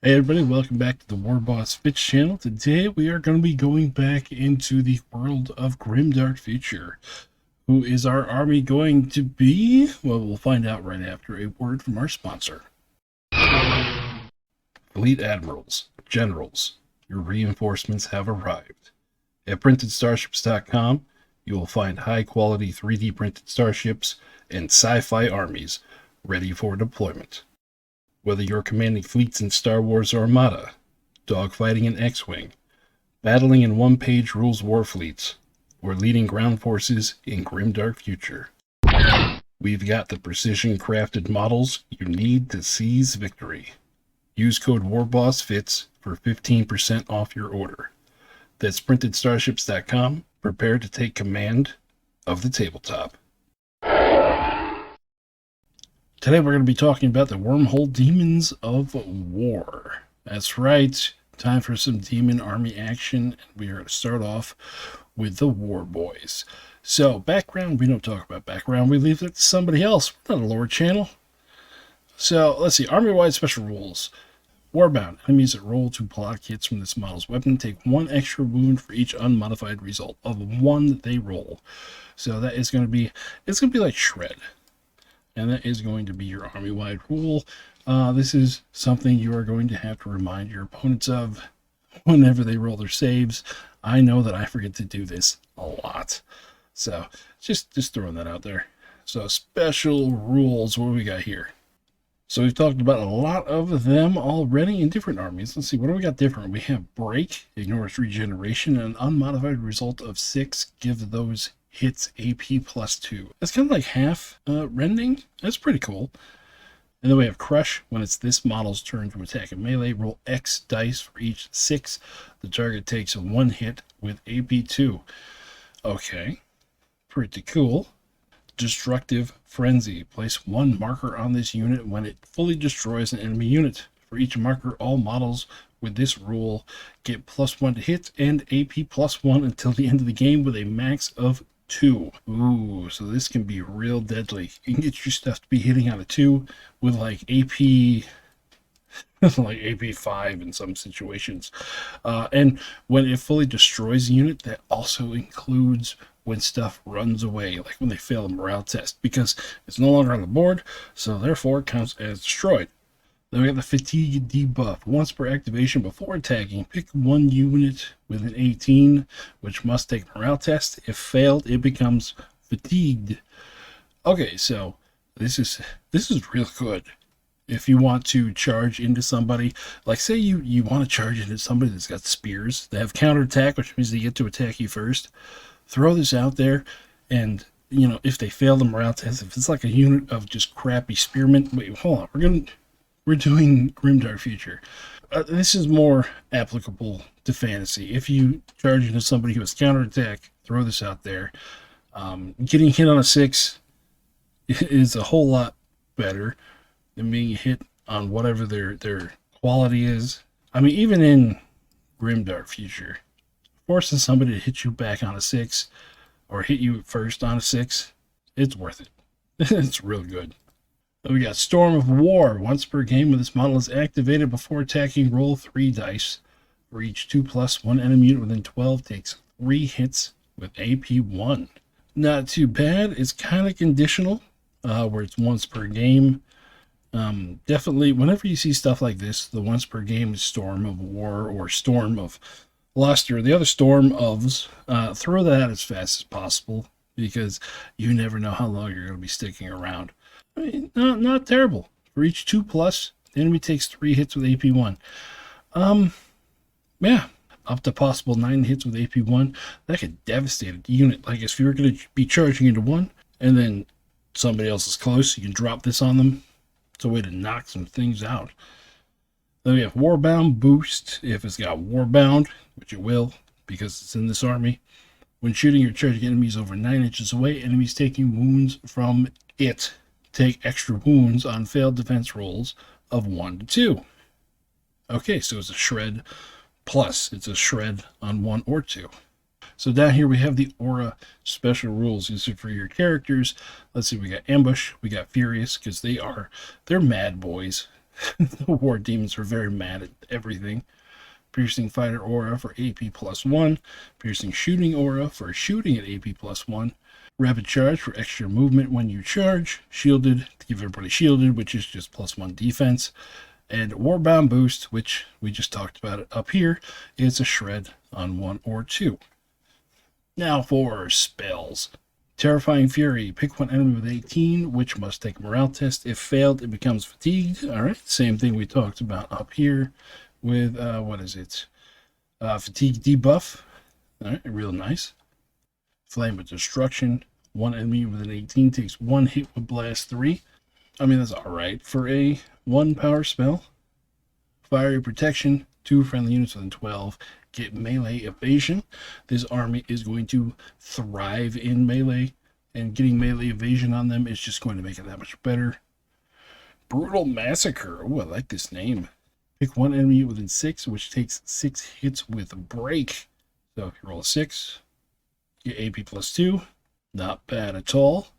Hey everybody, welcome back to the warbossfitz channel. Today we are going to be going back into the world of Grimdark Future. Who is our army going to be? Well, we'll find out right after a word from our sponsor. Fleet Admirals, Generals, your reinforcements have arrived. At PrintedStarships.com, you will find high-quality 3D printed starships and sci-fi armies ready for deployment. Whether you're commanding fleets in Star Wars or Armada, dogfighting in X-Wing, battling in one-page rules war fleets, or leading ground forces in Grimdark Future, we've got the precision-crafted models you need to seize victory. Use code warbossfitz for 15% off your order. That's PrintedStarships.com. Prepare to take command of the tabletop. Today we're going to be talking about the wormhole demons of war. That's right, time for some demon army action. We are going to start off with the war boys. So background, we don't talk about background. We leave it to somebody else. We're not a lore channel. So let's see, army-wide special rules. Warbound, enemies that roll 2 block hits from this model's weapon take 1 extra wound for each unmodified result of 1 that they roll. So that is going to be, it's going to be like Shred. And that is going to be your army-wide rule. This is something you are going to have to remind your opponents of whenever they roll their saves. I know that I forget to do this a lot. So just throwing that out there. So special rules, what do we got here? So we've talked about a lot of them already in different armies. Let's see, what do we got different? We have Break, ignores regeneration, and an unmodified result of 6. Give those hits AP +2. That's kind of like half rending. That's pretty cool. And then we have Crush. When it's this model's turn to attack in melee, roll X dice for each 6. The target takes 1 hit with AP 2. Okay, pretty cool. Destructive Frenzy. Place 1 marker on this unit when it fully destroys an enemy unit. For each marker, all models with this rule get +1 to hit and AP +1 until the end of the game with a max of 2. Ooh, so this can be real deadly. You can get your stuff to be hitting on a 2 with like AP like AP 5 in some situations. And when it fully destroys a unit, that also includes when stuff runs away, like when they fail a morale test, because it's no longer on the board, so therefore it counts as destroyed. Then we got the fatigue debuff. Once per activation before attacking, pick 1 unit with an 18, which must take a morale test. If failed, it becomes fatigued. Okay, so this is real good. If you want to charge into somebody, like say you want to charge into somebody that's got spears, they have counterattack, which means they get to attack you first. Throw this out there, and you know, if they fail the morale test, if it's like a unit of just crappy spearmen, wait, hold on, we're doing Grimdark Future. This is more applicable to fantasy. If you charge into somebody who has counterattack, throw this out there. Getting hit on a 6 is a whole lot better than being hit on whatever their quality is. I mean, even in Grimdark Future, forcing somebody to hit you back on a 6 or hit you first on a 6, it's worth it. It's real good. Then we got Storm of War. Once per game when this model is activated before attacking, roll 3 dice. For each 2+1 enemy unit within 12 takes 3 hits with AP 1. Not too bad. It's kind of conditional, where it's once per game. Definitely, whenever you see stuff like this, the once per game is Storm of War or Storm of Luster. The other Storm ofs, throw that out as fast as possible, because you never know how long you're going to be sticking around. I mean, not terrible. For each 2+, the enemy takes 3 hits with AP1. Yeah, up to possible 9 hits with AP1. That could devastate a unit. Like if you're going to be charging into one, and then somebody else is close, you can drop this on them. It's a way to knock some things out. Then we have Warbound Boost. If it's got Warbound, which it will, because it's in this army, when shooting or charging enemies over 9 inches away, enemies taking wounds from it take extra wounds on failed defense rolls of 1 to 2. Okay, so it's a Shred plus. It's a Shred on 1 or 2. So down here we have the Aura special rules. These are for your characters. Let's see, we got Ambush, we got Furious, because they're mad boys. The war demons are very mad at everything. Piercing fighter aura for AP +1. Piercing shooting aura for shooting at AP +1. Rapid charge for extra movement when you charge. Shielded to give everybody shielded, which is just +1 defense. And warbound boost, which we just talked about it up here, is a shred on 1 or 2. Now for spells. Terrifying Fury. Pick one enemy with 18, which must take a morale test. If failed, it becomes fatigued. Alright, same thing we talked about up here with, what is it? Fatigue debuff. Alright, real nice. Flame of Destruction. One enemy with an 18 takes 1 hit with Blast 3. I mean, that's alright for a 1 power spell. Fiery Protection. 2 friendly units within 12 get melee evasion. This army is going to thrive in melee, and getting melee evasion on them is just going to make it that much better. Brutal Massacre. Oh, I like this name. Pick one enemy within 6, which takes 6 hits with break. So if you roll a 6, get AP +2. Not bad at all.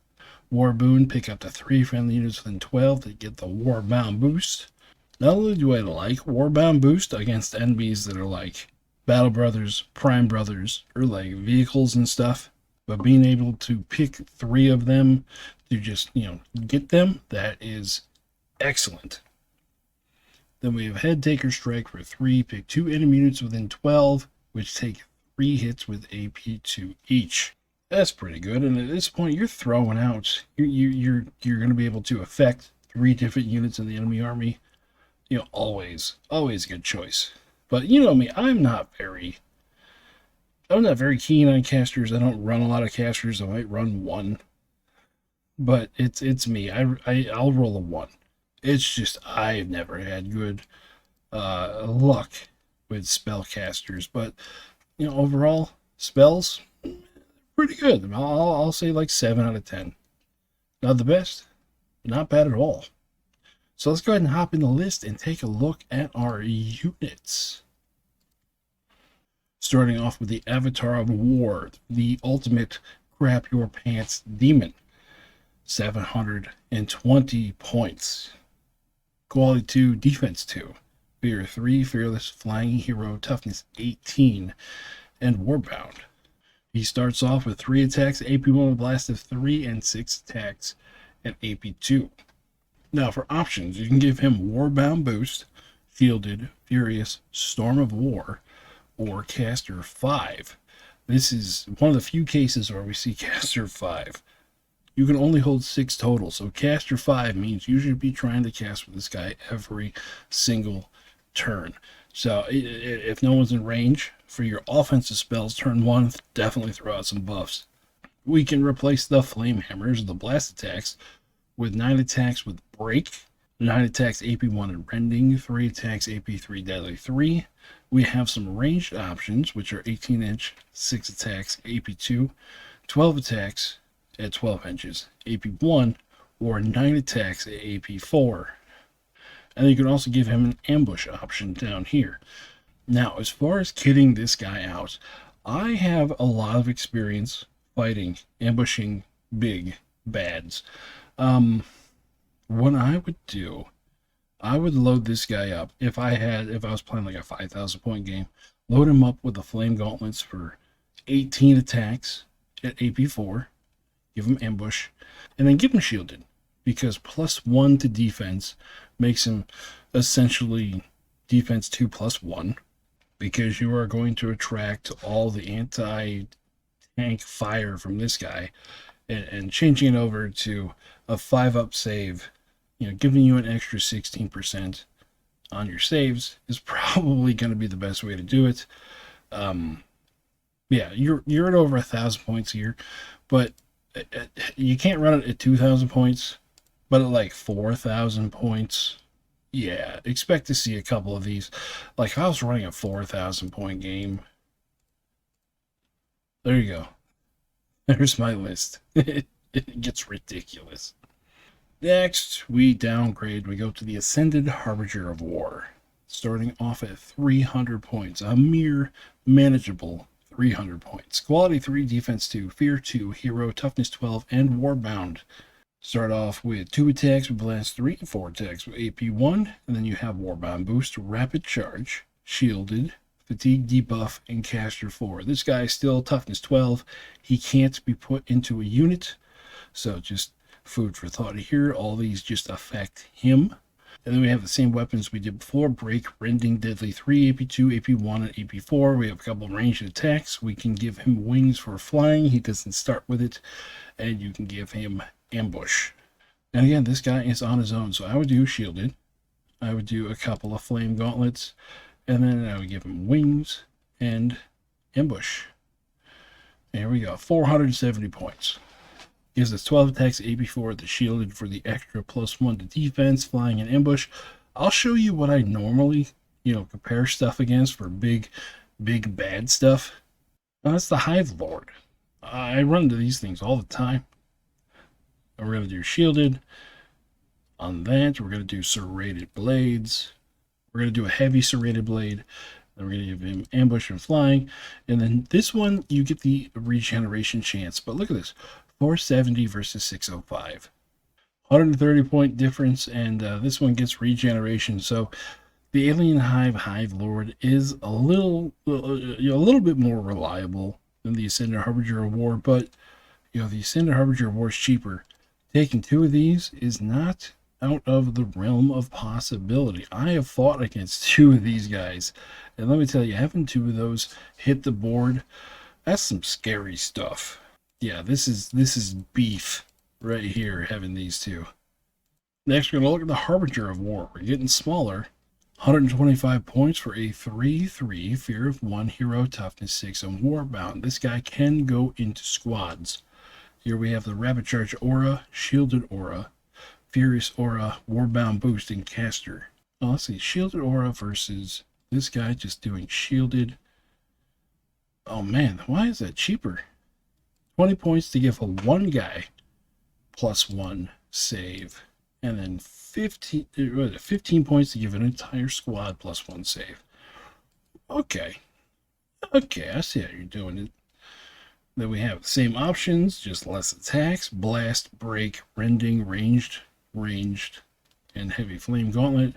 War Boon. Pick up to 3 friendly units within 12 to get the Warbound boost. Not only do I like Warbound boost against enemies that are like Battle Brothers, Prime Brothers, or like vehicles and stuff, but being able to pick 3 of them to just, get them, that is excellent. Then we have Head Taker Strike for 3. Pick 2 enemy units within 12, which take 3 hits with AP2 each. That's pretty good. And at this point, you're throwing out. You're going to be able to affect 3 different units in the enemy army. Always a good choice. But you know me, I'm not very keen on casters. I don't run a lot of casters. I might run 1, but it's me. I'll roll a 1. It's just I've never had good luck with spellcasters. But overall spells pretty good. I'll say like 7 out of 10. Not the best, but not bad at all. So let's go ahead and hop in the list and take a look at our units. Starting off with the Avatar of War, the ultimate crap your pants demon. 720 points. Quality 2, defense 2. Fear 3, fearless flying hero, toughness 18, and warbound. He starts off with 3 attacks, AP1 with blast of 3, and 6 attacks at AP2. Now for options, you can give him Warbound Boost, Shielded, Furious, Storm of War, or Caster 5. This is one of the few cases where we see Caster 5. You can only hold 6 total, so Caster 5 means you should be trying to cast with this guy every single turn. So if no one's in range for your offensive spells, turn 1, definitely throw out some buffs. We can replace the Flame Hammers, the blast attacks, with 9 attacks with break, 9 attacks AP1 and rending, 3 attacks AP3 deadly 3. We have some ranged options, which are 18-inch, 6 attacks AP2, 12 attacks at 12 inches AP1, or 9 attacks at AP4. And you can also give him an ambush option down here. Now, as far as kitting this guy out, I have a lot of experience fighting, ambushing big bads. What I would do, I would load this guy up if I was playing like a 5,000 point game, load him up with the flame gauntlets for 18 attacks at AP4, give him ambush, and then give him shielded, because +1 to defense makes him essentially defense 2 +1, because you are going to attract all the anti-tank fire from this guy, and changing it over to a 5-up save, giving you an extra 16% on your saves is probably going to be the best way to do it. Yeah, you're at over 1,000 points here, but you can't run it at 2,000 points, but at like 4,000 points, yeah, expect to see a couple of these. Like if I was running a 4,000 point game, there you go. There's my list. It gets ridiculous. Next, we downgrade. We go to the Ascended Harbinger of War, starting off at 300 points, a mere manageable 300 points. Quality 3, defense 2, fear 2, hero, toughness 12, and warbound. Start off with 2 attacks with Blast 3, 4 attacks with AP 1, and then you have Warbound Boost, Rapid Charge, Shielded, Fatigue Debuff, and Caster 4. This guy is still Toughness 12. He can't be put into a unit, so just food for thought here. All these just affect him. And then we have the same weapons we did before. Break, Rending, Deadly 3, AP2, AP1, and AP4. We have a couple of ranged attacks. We can give him wings for flying. He doesn't start with it. And you can give him Ambush. And again, this guy is on his own. So I would do Shielded. I would do a couple of Flame Gauntlets. And then I would give him Wings and Ambush. There we go. 470 points. Gives us 12 attacks, AP4, the shielded for the extra +1 to defense, flying, and ambush. I'll show you what I normally, compare stuff against for big bad stuff. That's the Hive Lord. I run into these things all the time. And we're going to do shielded. On that, we're going to do serrated blades. We're going to do a heavy serrated blade. Then we're going to give him ambush and flying. And then this one, you get the regeneration chance. But look at this. 470 versus 605. 130 point difference, and this one gets regeneration. So the Alien Hive Lord is a little bit more reliable than the Ascended Harbinger of War, but the Ascended Harbinger of War is cheaper. Taking 2 of these is not out of the realm of possibility. I have fought against 2 of these guys, and let me tell you, having 2 of those hit the board, that's some scary stuff. Yeah, this is beef right here, having these 2. Next, we're going to look at the Harbinger of War. We're getting smaller. 125 points for a 3/3, Fear of 1, Hero, Toughness 6, and Warbound. This guy can go into squads. Here we have the Rapid Charge Aura, Shielded Aura, Furious Aura, Warbound Boost, and Caster. Oh, let's see, Shielded Aura versus this guy just doing Shielded. Oh man, why is that cheaper? 20 points to give a 1 guy +1 save, and then 15 points to give an entire squad +1 save. Okay, I see how you're doing it. Then we have the same options, just less attacks: blast, break, rending, ranged, and heavy flame gauntlet.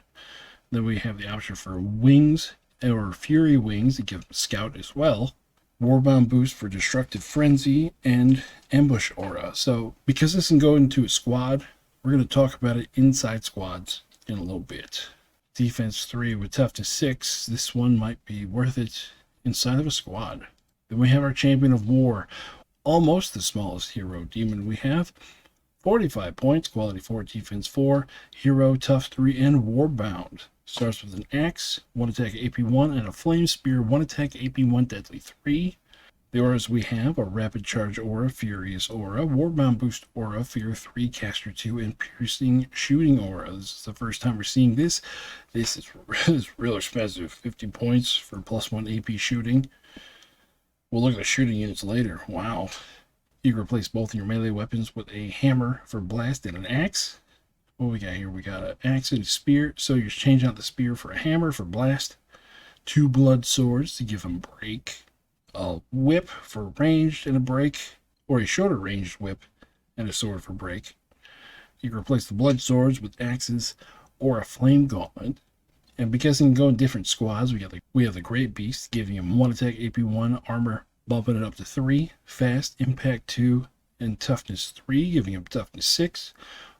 Then we have the option for wings or fury wings to give scout as well. Warbound boost for destructive frenzy, and ambush aura. So because this can go into a squad, we're going to talk about it inside squads in a little bit. Defense 3 with toughness 6. This one might be worth it inside of a squad. Then we have our Champion of War, almost the smallest hero demon we have. 45 points, quality 4, defense 4, hero, tough 3, and warbound. Starts with an axe, 1 attack AP1, and a flame spear, 1 attack AP1, deadly 3. The auras we have are Rapid Charge Aura, Furious Aura, Warbound Boost Aura, Fear 3, Caster 2, and Piercing Shooting Aura. This is the first time we're seeing this. This is real expensive. 50 points for +1 AP shooting. We'll look at the shooting units later. Wow. You can replace both of your melee weapons with a hammer for blast and an axe. What we got here? We got an axe and a spear. So you're changing out the spear for a hammer for blast. 2 blood swords to give them break. A whip for ranged and a break. Or a shorter ranged whip and a sword for break. You can replace the blood swords with axes or a flame gauntlet. And because it can go in different squads, we have the Great Beast, giving him 1 attack AP1, armor, bumping it up to 3, fast, impact 2, and toughness 3, giving him toughness 6.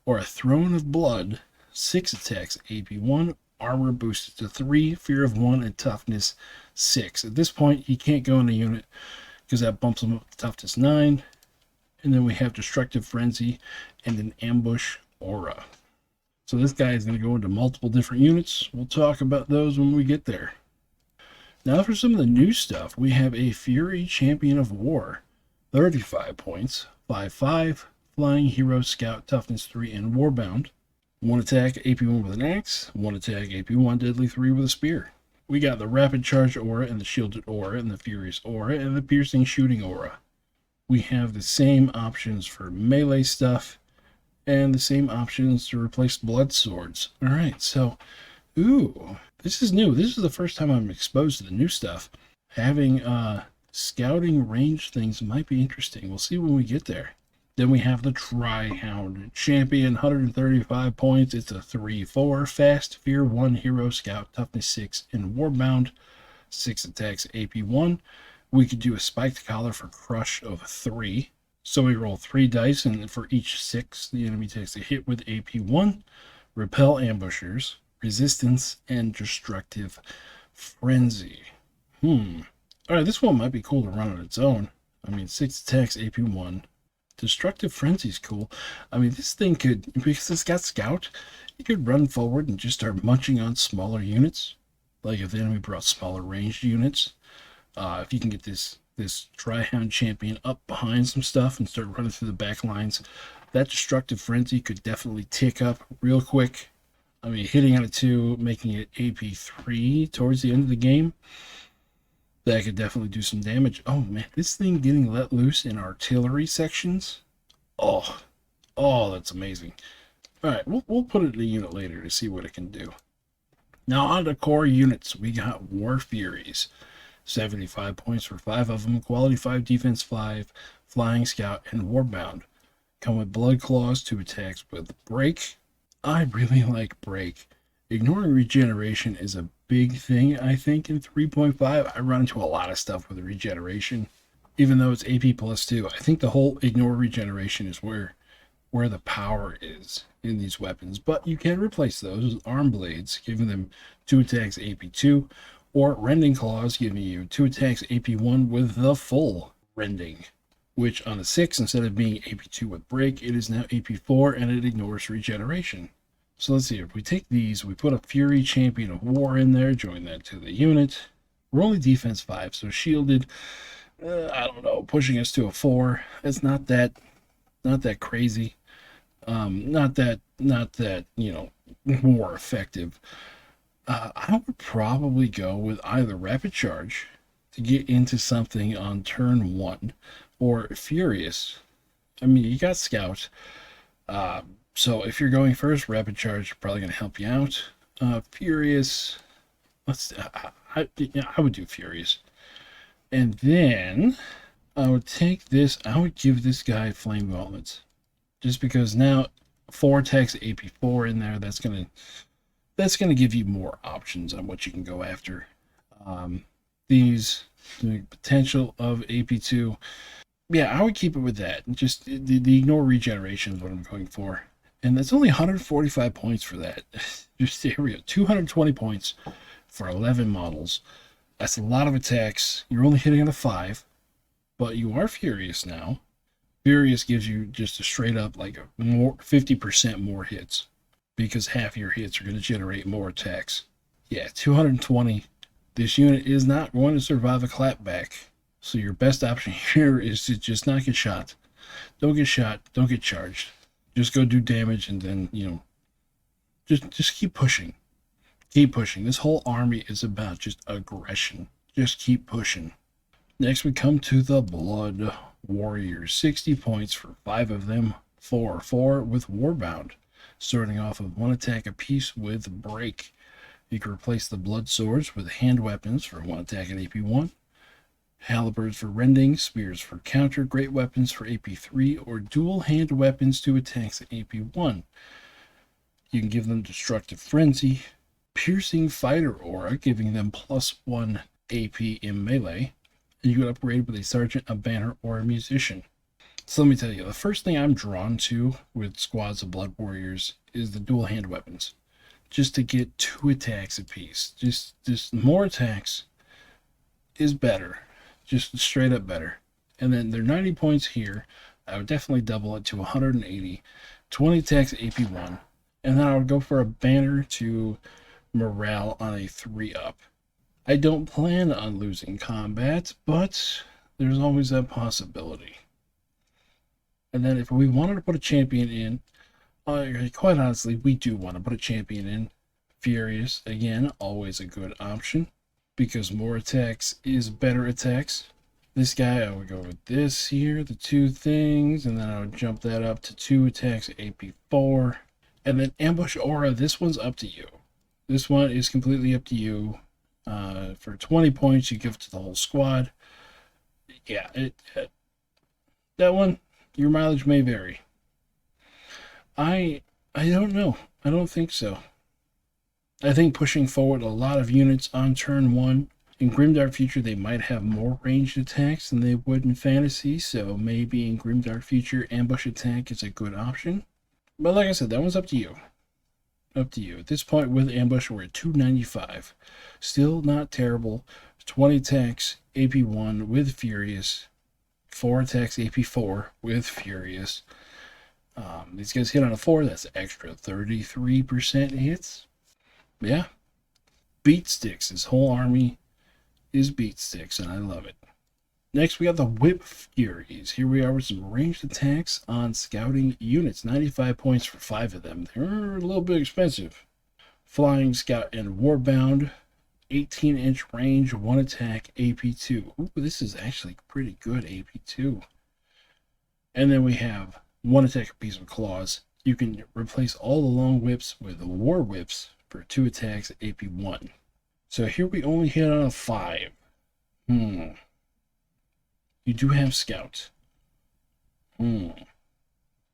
Or a Throne of Blood, 6 attacks AP1, armor boosted to 3, fear of 1, and toughness 6. At this point, he can't go in a unit because that bumps him up to toughness 9. And then we have Destructive Frenzy and an Ambush Aura. So this guy is going to go into multiple different units. We'll talk about those when we get there. Now for some of the new stuff, we have a Fury Champion of War. 35 points, 5/5, flying, hero, scout, toughness 3, and warbound. 1 attack AP1 with an axe, 1 attack AP1, deadly 3 with a spear. We got the Rapid Charge Aura and the Shielded Aura and the Furious Aura and the Piercing Shooting Aura. We have the same options for melee stuff and the same options to replace blood swords. All right, so, this is new. This is the first time I'm exposed to the new stuff. Having scouting range things might be interesting. We'll see when we get there. Then we have the Tri-Hound Champion, 135 points. It's a 3/4, fast, fear 1, hero, scout, toughness 6, and warbound. 6 attacks, AP 1. We could do a spiked collar for crush of 3. So we roll 3 dice, and for each 6, the enemy takes a hit with AP 1, repel ambushers, resistance, and destructive frenzy. Alright, this one might be cool to run on its own. I mean, 6 attacks, AP 1. Destructive Frenzy's cool. I mean, this thing could, because it's got Scout, it could run forward and just start munching on smaller units. Like if the enemy brought smaller ranged units. If you can get this Tri-Hound Champion up behind some stuff and start running through the back lines, that Destructive Frenzy could definitely tick up real quick. I mean, hitting on a 2, making it AP 3 towards the end of the game, that could definitely do some damage. Oh man, this thing getting let loose in artillery sections. Oh, that's amazing. All right, we'll put it in a unit later to see what it can do. Now on to core units, we got War Furies. 75 points for 5 of them, quality 5, defense 5, flying, scout, and warbound. Come with blood claws, 2 attacks with break. I really like break. Ignoring regeneration is a big thing, I think, in 3.5. I run into a lot of stuff with regeneration. Even though it's AP plus 2, I think the whole ignore regeneration is where the power is in these weapons. But you can replace those with arm blades, giving them 2 attacks AP 2, or rending claws, giving you 2 attacks AP 1 with the full rending, which on a 6, instead of being AP 2 with break, it is now AP 4 and it ignores regeneration. So let's see, if we take these, we put a Fury Champion of War in there, join that to the unit. We're only defense 5, so shielded, I don't know, pushing us to a 4. It's not that crazy. Not that, you know, more effective. I would probably go with either Rapid Charge to get into something on turn 1, or Furious. I mean, you got Scout. So if you're going first, Rapid Charge is probably going to help you out. Furious, I would do Furious. And then I would take this, I would give this guy Flame Gauntlets. Just because now 4 attacks AP 4 in there, that's gonna give you more options on what you can go after. The potential of AP 2, yeah, I would keep it with that. Just the ignore regeneration is what I'm going for. And that's only 145 points for that. Just here we go, 220 points for 11 models. That's a lot of attacks. You're only hitting on a 5, but you are Furious now. Furious gives you just a straight up like a 50% more hits, because half your hits are going to generate more attacks. Yeah, 220. This unit is not going to survive a clapback. So your best option here is to just not get shot. Don't get shot. Don't get charged. Just go do damage, and then, you know, just keep pushing. Keep pushing. This whole army is about just aggression. Just keep pushing. Next we come to the Blood Warriors. 60 points for 5 of them. 4/4 with Warbound. Starting off with 1 attack apiece with break. You can replace the Blood Swords with hand weapons for 1 attack at AP 1. Halberds for rending, spears for counter, great weapons for AP 3, or dual hand weapons to attacks at AP 1. You can give them Destructive Frenzy, Piercing Fighter Aura, giving them +1 AP in melee. And you can upgrade with a Sergeant, a Banner, or a Musician. So let me tell you, the first thing I'm drawn to with squads of Blood Warriors is the dual hand weapons. Just to get 2 attacks apiece. Just more attacks is better. Just straight up better. And then they're 90 points here. I would definitely double it to 180. 20 attacks AP 1. And then I would go for a banner to morale on a 3-up. I don't plan on losing combat, but there's always that possibility. And then if we wanted to put a champion in, quite honestly, we do want to put a champion in. Furious, again, always a good option, because more attacks is better attacks. This guy, I would go with this here, the 2 things, and then I would jump that up to 2 attacks AP 4. And then Ambush Aura, this one's up to you. This one is completely up to you. For 20 points, you give it to the whole squad. Yeah, that one, Your mileage may vary. I don't know. I don't think so. I think pushing forward a lot of units on turn 1. In Grimdark Future, they might have more ranged attacks than they would in Fantasy, so maybe in Grimdark Future, ambush attack is a good option. But like I said, that one's up to you. Up to you. At this point with ambush, we're at 295. Still not terrible. 20 attacks, AP1 with Furious. 4 attacks, AP4 with Furious. These guys hit on a 4, that's extra 33% hits. Yeah. Beat sticks. His whole army is beat sticks, and I love it. Next, we got the Whip Furies. Here we are with some ranged attacks on scouting units. 95 points for 5 of them. They're a little bit expensive. Flying Scout and Warbound. 18-inch range, 1 attack, AP2. Ooh, this is actually pretty good, AP2. And then we have 1 attack piece of claws. You can replace all the long whips with war whips for 2 attacks, AP1. So here we only hit on a 5. You do have Scout.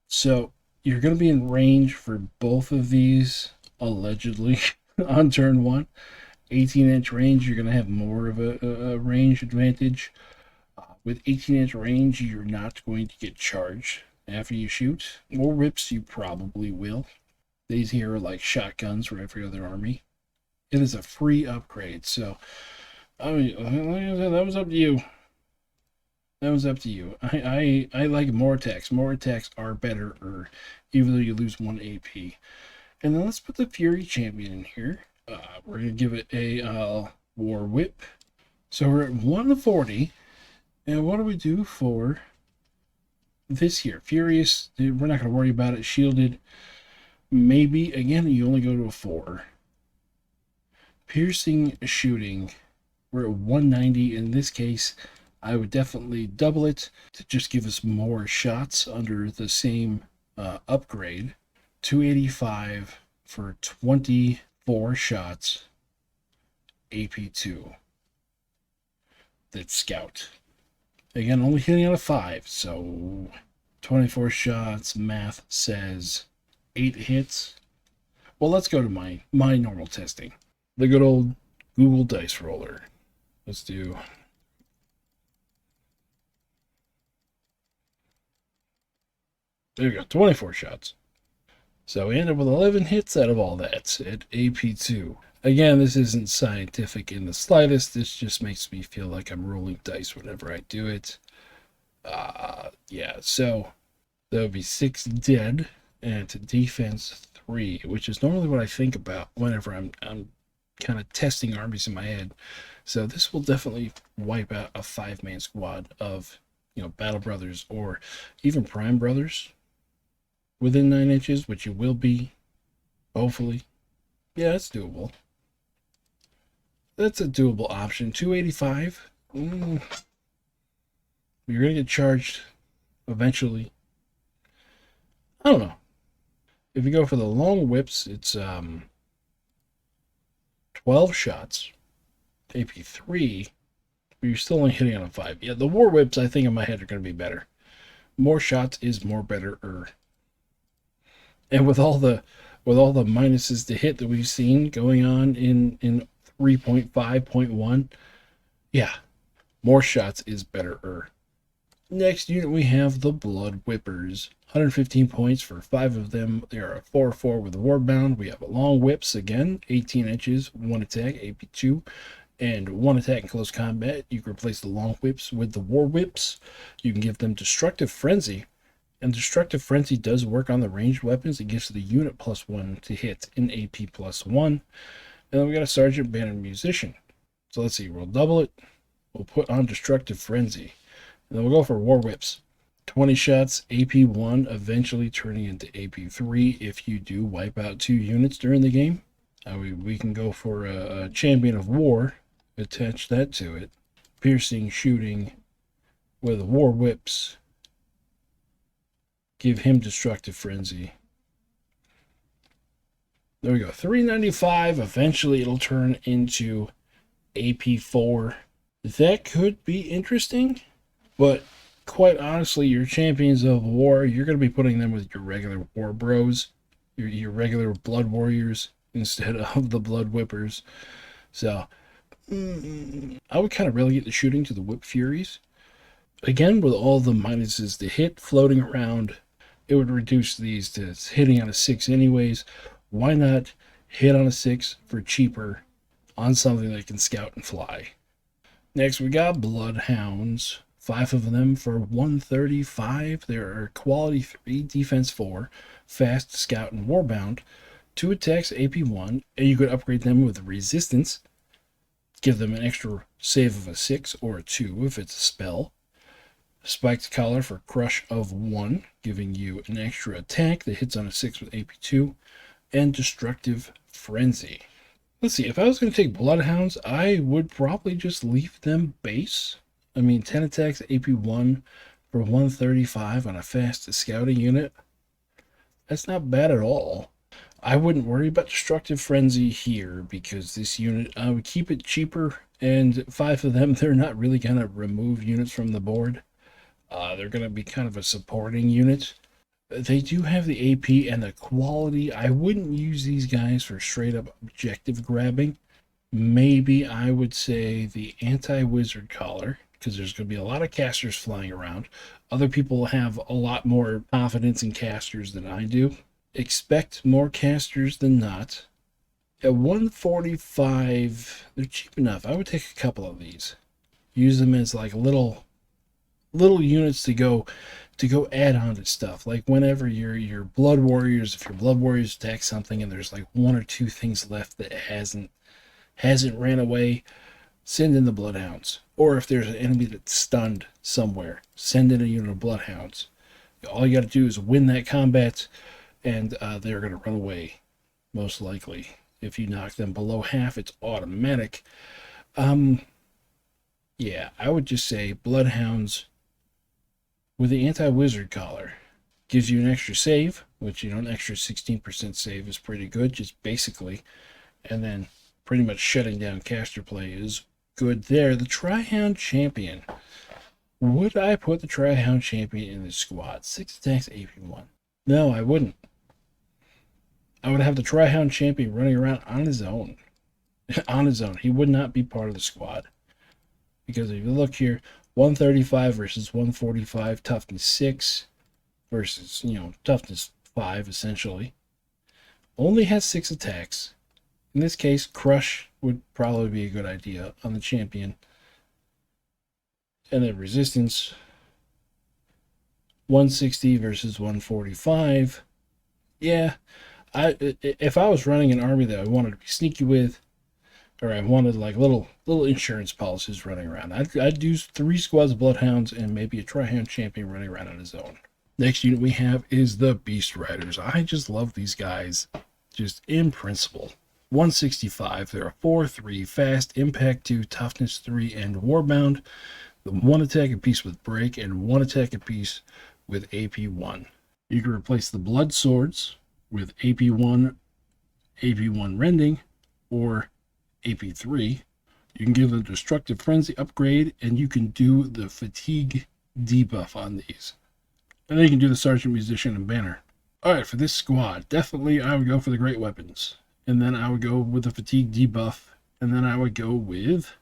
So you're going to be in range for both of these, allegedly, on turn 1. 18-inch range, you're going to have more of a range advantage. With 18-inch range, you're not going to get charged after you shoot. More whips, you probably will. These here are like shotguns for every other army. It is a free upgrade, so I mean, like I said, that was up to you. That was up to you. I like more attacks. More attacks are better, even though you lose 1 AP. And then let's put the Fury Champion in here. We're going to give it a War Whip. So we're at 140. And what do we do for this here? Furious, we're not going to worry about it. Shielded, maybe. Again, you only go to a 4. Piercing Shooting, we're at 190. In this case, I would definitely double it to just give us more shots under the same upgrade. 285 for 24 shots, AP2. That's Scout. Again, only hitting on a 5, so 24 shots, math says 8 hits. Well, let's go to my normal testing. The good old Google Dice Roller. Let's do... There we go, 24 shots. So we end up with 11 hits out of all that at AP2. Again, this isn't scientific in the slightest. This just makes me feel like I'm rolling dice whenever I do it. Yeah, so that would be 6 dead and to defense 3, which is normally what I think about whenever I'm kind of testing armies in my head. So this will definitely wipe out a 5-man squad of, Battle Brothers or even Prime Brothers within 9 inches, which you will be, hopefully. Yeah, it's doable. That's a doable option. 285. You're gonna get charged eventually. I don't know. If you go for the long whips, it's 12 shots, AP3, but you're still only hitting on a 5. Yeah, the war whips, I think in my head, are going to be better. More shots is more better. And with all the minuses to hit that we've seen going on in 3.5.1, yeah, more shots is better. Next unit, we have the Blood Whippers. 115 points for 5 of them. They are a 4/4 with Warbound. We have long whips again, 18 inches, 1 attack, AP2, and 1 attack in close combat. You can replace the long whips with the war whips. You can give them Destructive Frenzy, and Destructive Frenzy does work on the ranged weapons. It gives the unit +1 to hit in AP +1. And then we got a Sergeant Banner Musician. So let's see, we'll double it. We'll put on Destructive Frenzy. And then we'll go for War Whips. 20 shots, AP1, eventually turning into AP3 if you do wipe out 2 units during the game. We can go for a Champion of War, attach that to it. Piercing Shooting with War Whips. Give him Destructive Frenzy. There we go, 395. Eventually it'll turn into AP4. That could be interesting, but quite honestly, your champions of war, you're going to be putting them with your regular war bros, your regular blood warriors instead of the blood whippers. So I would kind of relegate the shooting to the whip furies. Again, with all the minuses to hit floating around, it would reduce these to hitting on a 6 anyways. Why not hit on a 6 for cheaper on something that can scout and fly? Next, we got bloodhounds. 5 of them for 135. There are quality 3, defense 4, fast, scout, and warbound. 2 attacks, AP 1, and you could upgrade them with resistance. Give them an extra save of a 6 or a 2 if it's a spell. Spiked collar for crush of 1, giving you an extra attack that hits on a 6 with AP 2. And destructive frenzy. Let's see, if I was going to take bloodhounds, I would probably just leave them base. I mean, 10 attacks, AP 1 for 135 on a fast scouting unit. That's not bad at all. I wouldn't worry about destructive frenzy here because this unit, I would keep it cheaper, and 5 of them, they're not really going to remove units from the board. They're going to be kind of a supporting unit. They do have the AP and the quality. I wouldn't use these guys for straight up objective grabbing. Maybe I would say the anti-wizard collar, because there's going to be a lot of casters flying around. Other people have a lot more confidence in casters than I do. Expect more casters than not. At 145, they're cheap enough. I would take a couple of these. Use them as like little units to go add on to stuff. Like whenever your blood warriors, if your blood warriors attack something and there's like 1 or 2 things left that hasn't ran away, send in the bloodhounds. Or if there's an enemy that's stunned somewhere, send in a unit of bloodhounds. All you got to do is win that combat, and they're going to run away, most likely. If you knock them below half, it's automatic. Yeah, I would just say bloodhounds with the anti-wizard collar. Gives you an extra save, which, an extra 16% save is pretty good, just basically. And then pretty much shutting down caster play is good there. The Tri-Hound Champion. Would I put the Tri-Hound Champion in the squad? 6 attacks, AP1. No, I wouldn't. I would have the Tri-Hound Champion running around on his own. On his own. He would not be part of the squad. Because if you look here, 135 versus 145, toughness 6 versus, toughness 5, essentially. Only has 6 attacks. In this case, crush would probably be a good idea on the champion. And then resistance, 160 versus 145. Yeah, if I was running an army that I wanted to be sneaky with, or I wanted like little insurance policies running around, I'd do 3 squads of bloodhounds and maybe a Tri-Hound Champion running around on his own. Next unit we have is the Beast Riders. I just love these guys, just in principle. 165, they're a 4/3, fast, impact 2, toughness 3, and warbound. The 1 attack apiece with break and 1 attack apiece with AP1. You can replace the blood swords with AP1 rending, or AP3. You can give them destructive frenzy upgrade, and you can do the fatigue debuff on these. And then you can do the sergeant, musician, and banner. Alright, for this squad, definitely I would go for the great weapons. And then I would go with the fatigue debuff. And then I would go with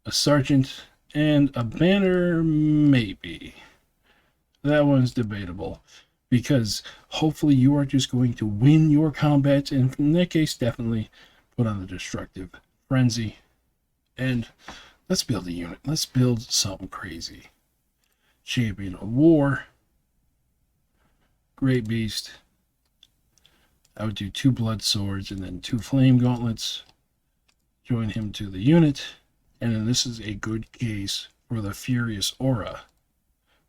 a sergeant and a banner, maybe. That one's debatable. Because hopefully you are just going to win your combats. And in that case, definitely put on the destructive frenzy. And let's build a unit. Let's build something crazy. Champion of War. Great Beast. I would do 2 blood swords and then 2 flame gauntlets. Join him to the unit. And then this is a good case for the Furious Aura.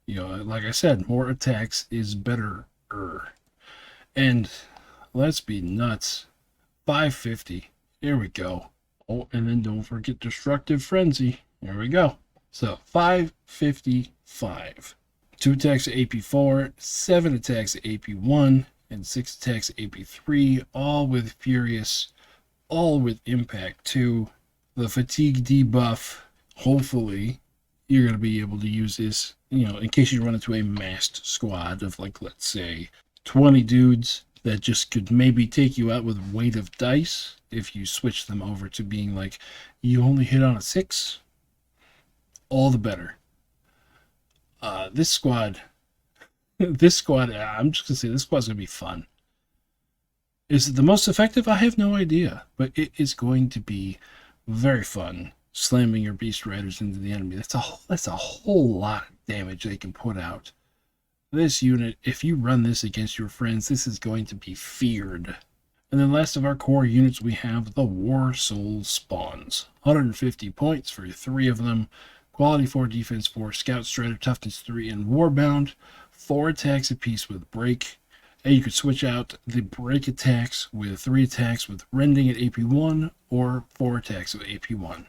Like I said, more attacks is better. And let's be nuts. 550. Here we go. Oh, and then don't forget Destructive Frenzy. There we go. So 555. 2 attacks at AP4, 7 attacks at AP1, and 6 attacks at AP3, all with Furious, all with Impact 2. The fatigue debuff, hopefully, you're going to be able to use this, in case you run into a massed squad of, like, let's say 20 dudes that just could maybe take you out with weight of dice. If you switch them over to being like, you only hit on a 6, all the better. This squad, I'm just going to say this squad's going to be fun. Is it the most effective? I have no idea, but it is going to be very fun slamming your beast riders into the enemy. That's a whole lot of damage they can put out. This unit, if you run this against your friends, this is going to be feared. And then last of our core units, we have the War Soul Spawns. 150 points for 3 of them. Quality 4, defense 4, scout strider, toughness 3, and warbound. 4 attacks apiece with break. And you could switch out the break attacks with 3 attacks with rending at AP 1 or 4 attacks with AP 1.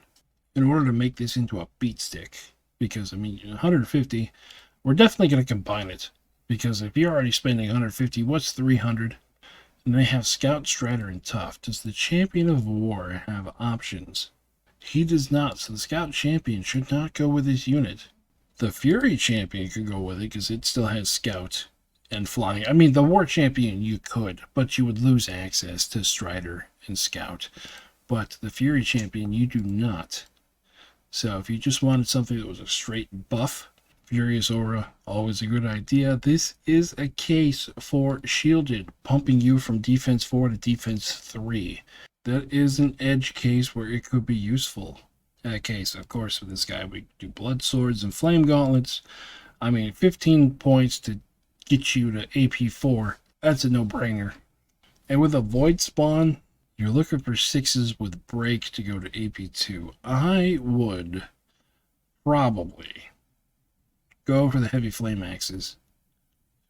In order to make this into a beat stick, because 150, we're definitely going to combine it. Because if you're already spending 150, what's 300? And they have Scout, Strider, and Tough. Does the Champion of War have options? He does not, so the Scout Champion should not go with this unit. The Fury Champion could go with it because it still has Scout and Flying. The War Champion you could, but you would lose access to Strider and Scout. But the Fury Champion you do not. So if you just wanted something that was a straight buff, Furious Aura, always a good idea. This is a case for Shielded, pumping you from defense 4 to defense 3. That is an edge case where it could be useful. Case, of course, with this guy, we do Blood Swords and Flame Gauntlets. 15 points to get you to AP 4. That's a no-brainer. And with a Void Spawn, you're looking for 6s with break to go to AP 2. I would probably go for the heavy flame axes,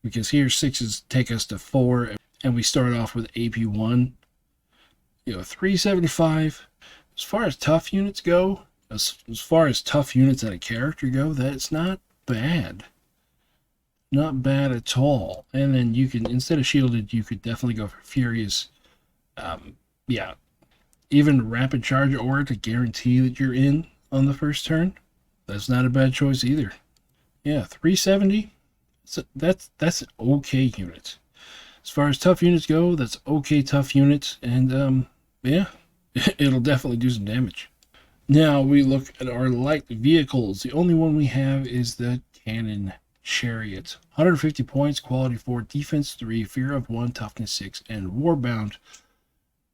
because here 6s take us to 4, and we start off with AP 1. 375. As far as tough units go, as far as tough units and a character go, that's not bad. Not bad at all. And then you can, instead of shielded, you could definitely go for furious. Even rapid charge aura to guarantee that you're in on the first turn. That's not a bad choice either. 370. So that's an okay unit. As far as tough units go, that's okay tough units, and it'll definitely do some damage. Now we look at our light vehicles. The only one we have is the Cannon Chariot. 150 points, quality 4, defense 3, fear of 1, toughness 6, and warbound.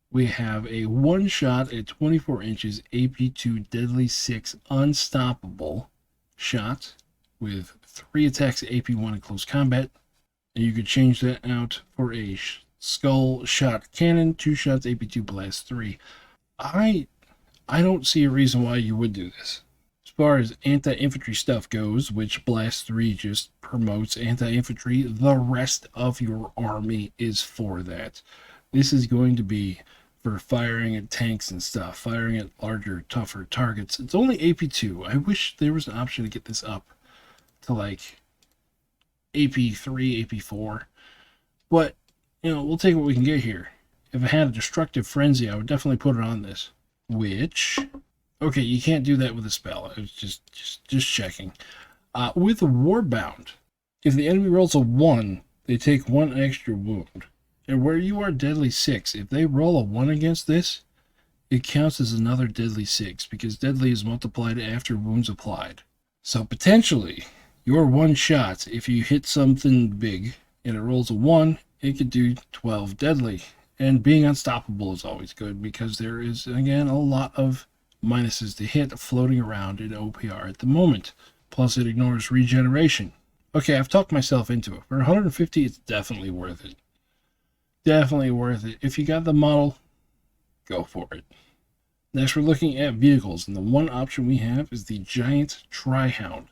We have a one-shot at 24 inches, AP 2, deadly 6, unstoppable shot with 3 attacks at AP 1 in close combat. And you could change that out for a skull shot cannon, 2 shots, AP 2, blast 3. I don't see a reason why you would do this. As far as anti-infantry stuff goes, which blast 3 just promotes anti-infantry, the rest of your army is for that. This is going to be for firing at tanks and stuff, firing at larger, tougher targets. It's only AP 2. I wish there was an option to get this up to like AP 3, AP 4. But, we'll take what we can get here. If it had a destructive frenzy, I would definitely put it on this. Which, okay, you can't do that with a spell. I was just checking. With warbound, if the enemy rolls a 1, they take 1 extra wound. And where you are deadly 6, if they roll a 1 against this, it counts as another deadly 6, because deadly is multiplied after wounds applied. So potentially, your one shot, if you hit something big and it rolls a 1, it could do 12 deadly. And being unstoppable is always good, because there is, again, a lot of minuses to hit floating around in OPR at the moment. Plus it ignores regeneration. Okay, I've talked myself into it. For 150, it's definitely worth it. Definitely worth it. If you got the model, go for it. Next, we're looking at vehicles, and the one option we have is the Giant Tri-Hound.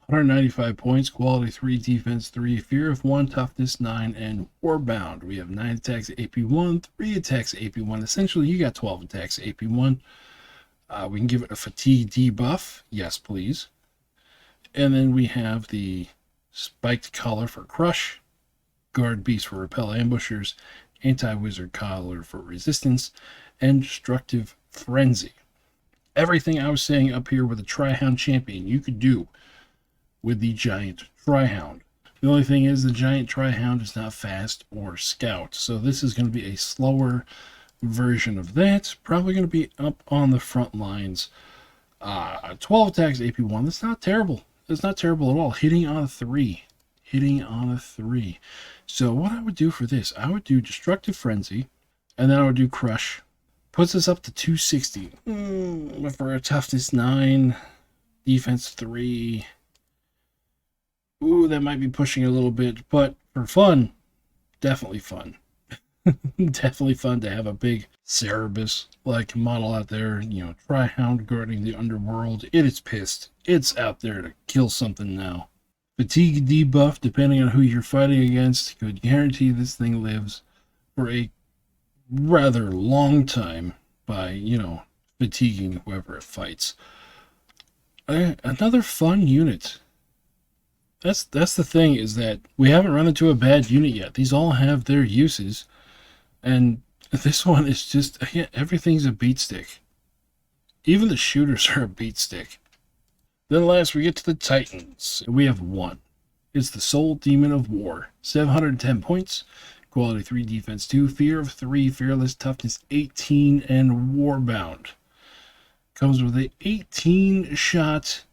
195 points, quality 3, defense 3, fear of 1, toughness 9, and warbound. We have 9 attacks at AP 1, 3 attacks at AP 1. Essentially, you got 12 attacks at AP 1. We can give it a fatigue debuff. Yes, please. And then we have the spiked collar for crush, guard beast for repel ambushers, anti-wizard collar for resistance, and destructive frenzy. Everything I was saying up here with the Tri-Hound champion, you could do with the giant Tri-Hound. The only thing is the giant Tri-Hound is not fast or scout. So this is going to be a slower version of that. Probably going to be up on the front lines. 12 attacks, AP1. That's not terrible. That's not terrible at all. Hitting on a 3. Hitting on a 3. So what I would do for this, I would do Destructive Frenzy, and then I would do Crush. Puts us up to 260. For a toughness 9, defense 3. Ooh, that might be pushing a little bit, but for fun, definitely fun. Definitely fun to have a big Cerebus like model out there, you know, Tri-Hound guarding the underworld. It is pissed. It's out there to kill something now. Fatigue debuff, depending on who you're fighting against, could guarantee this thing lives for a rather long time by, you know, fatiguing whoever it fights. Another fun unit. That's the thing, is that we haven't run into a bad unit yet. These all have their uses. And this one is just, again, everything's a beat stick. Even the shooters are a beat stick. Then last we get to the Titans. We have one. It's the Soul Demon of War. 710 points. Quality 3, defense 2, fear of 3, fearless, toughness 18, and warbound. Comes with a 18-shot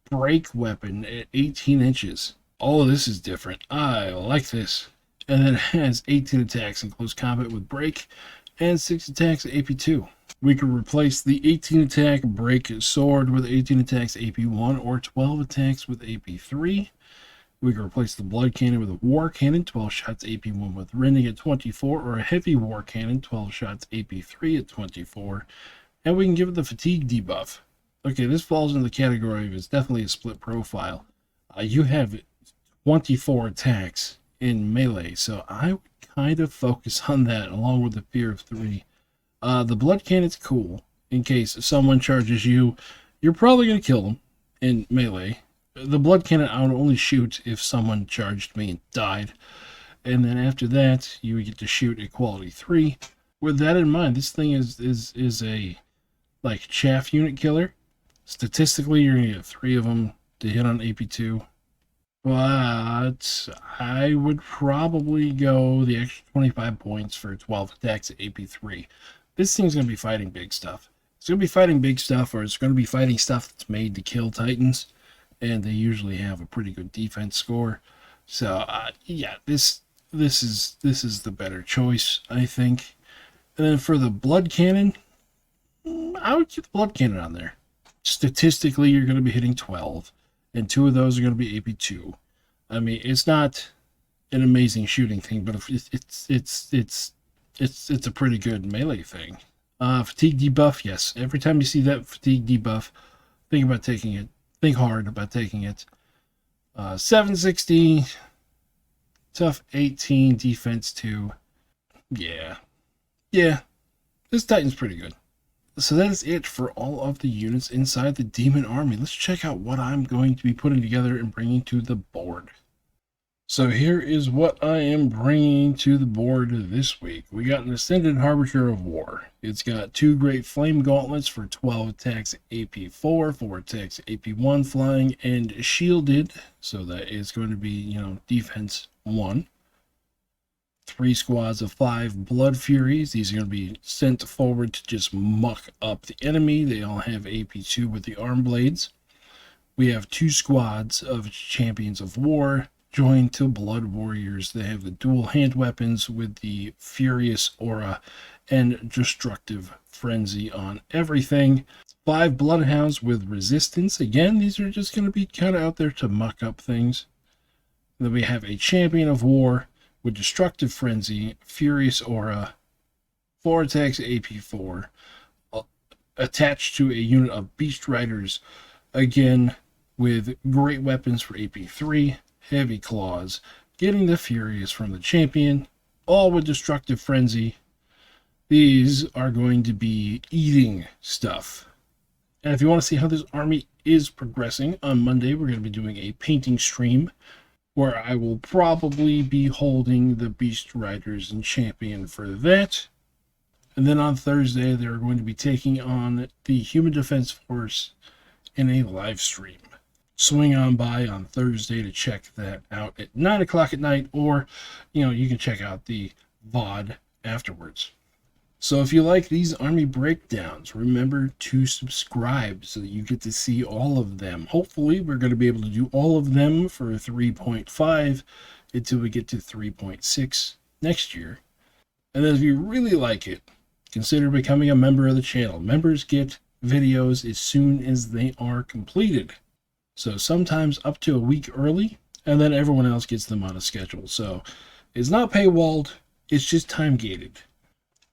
break weapon at 18 inches. All of this is different. I like this. And then it has 18 attacks in close combat with break and 6 attacks at AP2. We can replace the 18 attack break sword with 18 attacks AP1 or 12 attacks with AP3. We can replace the blood cannon with a war cannon, 12 shots AP1 with rending at 24, or a heavy war cannon, 12 shots AP3 at 24. And we can give it the fatigue debuff. Okay, this falls into the category of it's definitely a split profile. You have 24 attacks in melee, so I would kind of focus on that along with the fear of 3. The blood cannon's cool in case someone charges you. You're probably going to kill them in melee. The blood cannon I would only shoot if someone charged me and died. And then after that, you would get to shoot at quality 3. With that in mind, this thing is a like chaff unit killer. Statistically, you're going to get 3 of them to hit on AP2. But I would probably go the extra 25 points for 12 attacks at AP3. This thing's going to be fighting big stuff. It's going to be fighting big stuff, or it's going to be fighting stuff that's made to kill Titans. And they usually have a pretty good defense score. So, yeah, this is the better choice, I think. And then for the blood cannon, I would keep the blood cannon on there. Statistically, you're going to be hitting 12. And 2 of those are going to be AP2. I mean, it's not an amazing shooting thing, but it's a pretty good melee thing. Fatigue debuff, yes. Every time you see that fatigue debuff, think about taking it. Think hard about taking it. 760, tough 18, defense 2. Yeah, this Titan's pretty good. So that is it for all of the units inside the Demon Army. Let's check out what I'm going to be putting together and bringing to the board. So here is what I am bringing to the board this week. We got an Ascended Harbinger of War. It's got 2 Great Flame Gauntlets for 12 attacks AP4, 4 attacks AP1 flying, and shielded. So that is going to be, you know, defense 1. 3 squads of 5 Blood Furies. These are going to be sent forward to just muck up the enemy. They all have AP2 with the arm blades. We have 2 squads of Champions of War joined to Blood Warriors. They have the dual hand weapons with the Furious Aura and Destructive Frenzy on everything. 5 Bloodhounds with Resistance. Again, these are just going to be kind of out there to muck up things. Then we have a Champion of War with Destructive Frenzy, Furious Aura, 4 attacks AP4, attached to a unit of Beast Riders, again with great weapons for AP3, Heavy Claws, getting the Furious from the Champion, all with Destructive Frenzy. These are going to be eating stuff. And if you want to see how this army is progressing, on Monday we're going to be doing a painting stream where I will probably be holding the Beast Riders and Champion for that. And then on Thursday, they're going to be taking on the Human Defense Force in a live stream. Swing on by on Thursday to check that out at 9 o'clock at night, or, you can check out the VOD afterwards. So if you like these army breakdowns, remember to subscribe so that you get to see all of them. Hopefully, we're going to be able to do all of them for 3.5 until we get to 3.6 next year. And then if you really like it, consider becoming a member of the channel. Members get videos as soon as they are completed. So sometimes up to a week early, and then everyone else gets them on a schedule. So it's not paywalled, it's just time gated.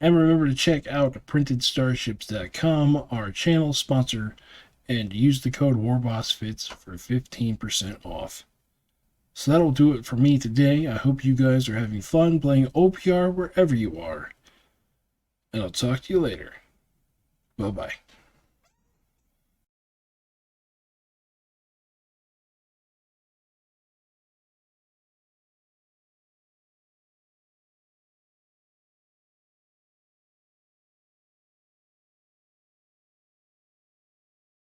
And remember to check out printedstarships.com, our channel sponsor, and use the code warbossfitz for 15% off. So that'll do it for me today. I hope you guys are having fun playing OPR wherever you are. And I'll talk to you later. Bye-bye.